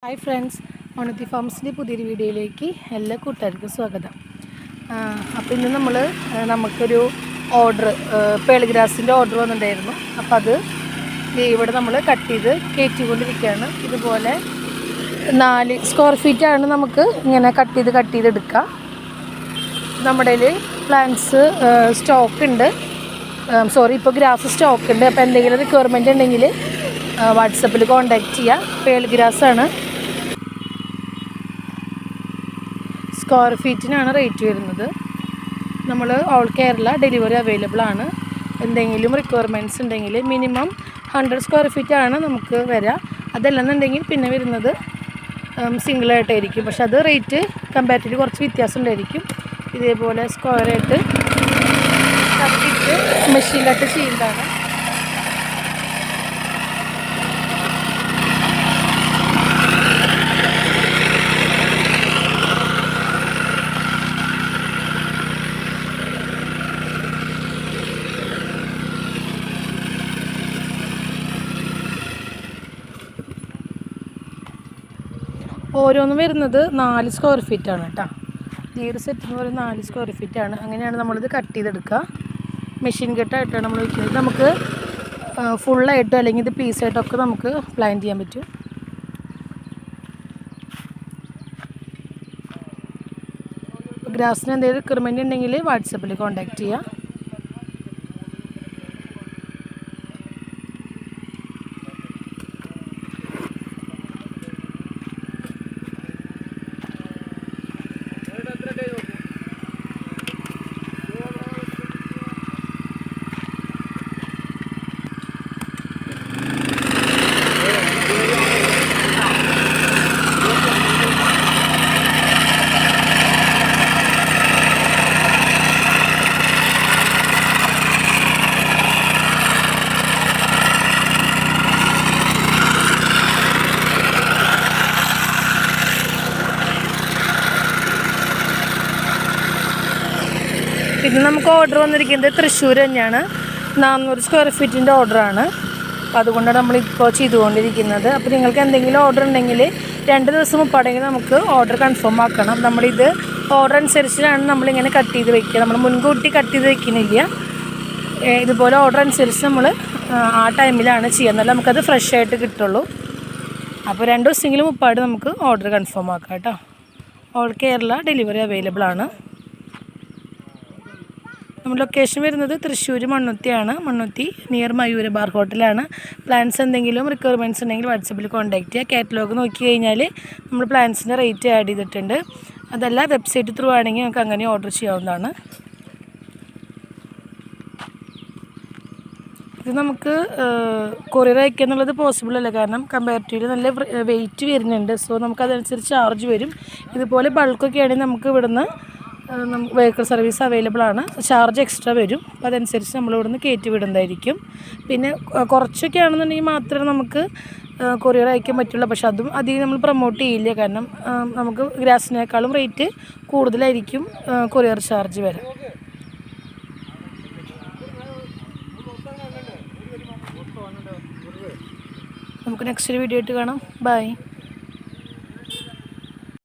Hi friends, മണുത്തി ഫാംസിൻ്റെ പുതിയൊരു വീഡിയോയിലേക്ക് എല്ലാ കൂട്ടുകാർക്കും സ്വാഗതം. അപ്പോൾ ഇന്ന് നമുക്കൊരു ഓർഡർ പേളിഗ്രാസിൻ്റെ ഓർഡർ വന്നിട്ടുണ്ടായിരുന്നു. അപ്പോൾ അത് ഇവിടെ നമ്മൾ കട്ട് ചെയ്ത് കയറ്റിക്കൊണ്ടിരിക്കുകയാണ്. ഇതുപോലെ 4 സ്ക്വയർ ഫീറ്റാണ് നമുക്ക് ഇങ്ങനെ കട്ട് ചെയ്തെടുക്കുക. നമ്മുടെ കയ്യിൽ പ്ലാന്റ്സ് സ്റ്റോക്ക് ഉണ്ട്, ഇപ്പോൾ ഗ്രാസ് സ്റ്റോക്ക് ഉണ്ട്. അപ്പോൾ എന്തെങ്കിലും റിക്വയർമെൻറ്റ് ഉണ്ടെങ്കിൽ വാട്സപ്പിൽ കോൺടാക്റ്റ് ചെയ്യുക. പേളിഗ്രാസാണ്. സ്ക്വയർ ഫീറ്റിനാണ് റേറ്റ് വരുന്നത്. നമ്മൾ ഓൾ കേരള ഡെലിവറി അവൈലബിൾ ആണ്. എന്തെങ്കിലും റിക്വയർമെൻറ്റ്സ് ഉണ്ടെങ്കിൽ മിനിമം 100 സ്ക്വയർ ഫീറ്റാണ് നമുക്ക് വരിക. അതല്ലെന്നുണ്ടെങ്കിൽ പിന്നെ വരുന്നത് സിംഗിളായിട്ടായിരിക്കും. പക്ഷെ അത് റേറ്റ് കമ്പാരിറ്റീവ്ലി കുറച്ച് വ്യത്യാസം ഉണ്ടായിരിക്കും. ഇതേപോലെ സ്ക്വയറായിട്ട് കട്ടിട്ട് മെഷീൻ കട്ട് ചെയ്യുന്നതാണ്. ഓരോന്നും വരുന്നത് 4 സ്ക്വയർ ഫീറ്റാണ് കേട്ടോ. ഈ ഒരു സെറ്റിന് ഒരു 4 സ്ക്വയർ ഫീറ്റാണ്. അങ്ങനെയാണ് നമ്മളിത് കട്ട് ചെയ്തെടുക്കുക. മെഷീൻ കട്ടായിട്ടാണ് നമ്മൾ വയ്ക്കുന്നത്. നമുക്ക് ഫുള്ളായിട്ടോ അല്ലെങ്കിൽ ഇത് പീസായിട്ടൊക്കെ നമുക്ക് പ്ലാൻ ചെയ്യാൻ പറ്റും. ഗ്രാസിന് എന്തെങ്കിലും റിക്വയർമെൻറ്റ് ഉണ്ടെങ്കിൽ വാട്സപ്പിൽ കോൺടാക്റ്റ് ചെയ്യുക. പിന്നെ നമുക്ക് ഓർഡർ വന്നിരിക്കുന്നത് തൃശ്ശൂർ തന്നെയാണ്. 400 സ്ക്വയർ ഫീറ്റിൻ്റെ ഓർഡറാണ്. അപ്പോൾ അതുകൊണ്ടാണ് നമ്മളിപ്പോൾ ചെയ്തുകൊണ്ടിരിക്കുന്നത്. അപ്പോൾ നിങ്ങൾക്ക് എന്തെങ്കിലും ഓർഡർ ഉണ്ടെങ്കിൽ 2 ദിവസം മുമ്പാണെങ്കിൽ നമുക്ക് ഓർഡർ കൺഫേം ആക്കണം. നമ്മളിത് ഓർഡർ അനുസരിച്ചാണ് നമ്മളിങ്ങനെ കട്ട് ചെയ്ത് വയ്ക്കുക. നമ്മൾ മുൻകൂട്ടി കട്ട് ചെയ്ത് വയ്ക്കുന്നില്ല. ഇതുപോലെ ഓർഡർ അനുസരിച്ച് നമ്മൾ ആ ടൈമിലാണ് ചെയ്യുക. എന്നാലും നമുക്കത് ഫ്രഷ് ആയിട്ട് കിട്ടുള്ളൂ. അപ്പോൾ 2 ദിവസമെങ്കിലും മുമ്പായിട്ട് നമുക്ക് ഓർഡർ കൺഫേം ആക്കാം കേട്ടോ. ഓൾ കേരള ഡെലിവറി അവൈലബിൾ ആണ്. നമ്മുടെ ലൊക്കേഷൻ വരുന്നത് തൃശ്ശൂർ മണ്ണുത്തിയാണ്. മണ്ണുത്തി നിയർ മയൂര ബാർ ഹോട്ടലാണ്. പ്ലാൻസ് എന്തെങ്കിലും റിക്വയർമെൻറ്റ്സ് ഉണ്ടെങ്കിൽ വാട്സപ്പിൽ കോൺടാക്റ്റ് ചെയ്യുക. കാറ്റലോഗ് നോക്കി കഴിഞ്ഞാൽ നമ്മൾ പ്ലാൻസിൻ്റെ റേറ്റ് ആഡ് ചെയ്തിട്ടുണ്ട്. അതല്ല വെബ്സൈറ്റ് ത്രൂ ആണെങ്കിൽ നമുക്ക് അങ്ങനെ ഓർഡർ ചെയ്യാവുന്നതാണ്. ഇത് നമുക്ക് കൊറിയർ അയക്കുക എന്നുള്ളത് പോസിബിൾ അല്ല, കാരണം കമ്പാരിറ്റീവ്ലി നല്ല വെയിറ്റ് വരുന്നുണ്ട്. സോ നമുക്കതനുസരിച്ച് ചാർജ് വരും. ഇതുപോലെ ബൾക്കൊക്കെ ആണെങ്കിൽ നമുക്ക് ഇവിടുന്ന് വെഹിക്കിൾ സർവീസ് അവൈലബിൾ ആണ്. ചാർജ് എക്സ്ട്രാ വരും. അപ്പോൾ അതനുസരിച്ച് നമ്മൾ ഇവിടുന്ന് കയറ്റി വിടുന്നതായിരിക്കും. പിന്നെ കുറച്ചൊക്കെ ആണെന്നുണ്ടെങ്കിൽ മാത്രമേ നമുക്ക് കൊറിയർ അയക്കാൻ പറ്റുള്ളൂ. പക്ഷെ അതും അധികം നമ്മൾ പ്രൊമോട്ട് ചെയ്യില്ല, കാരണം നമുക്ക് ഗ്രാസിനേക്കാളും റേറ്റ് കൂടുതലായിരിക്കും കൊറിയർ ചാർജ് വരെ. നമുക്ക് നെക്സ്റ്റ് വീഡിയോ ആയിട്ട് കാണാം. ബൈ.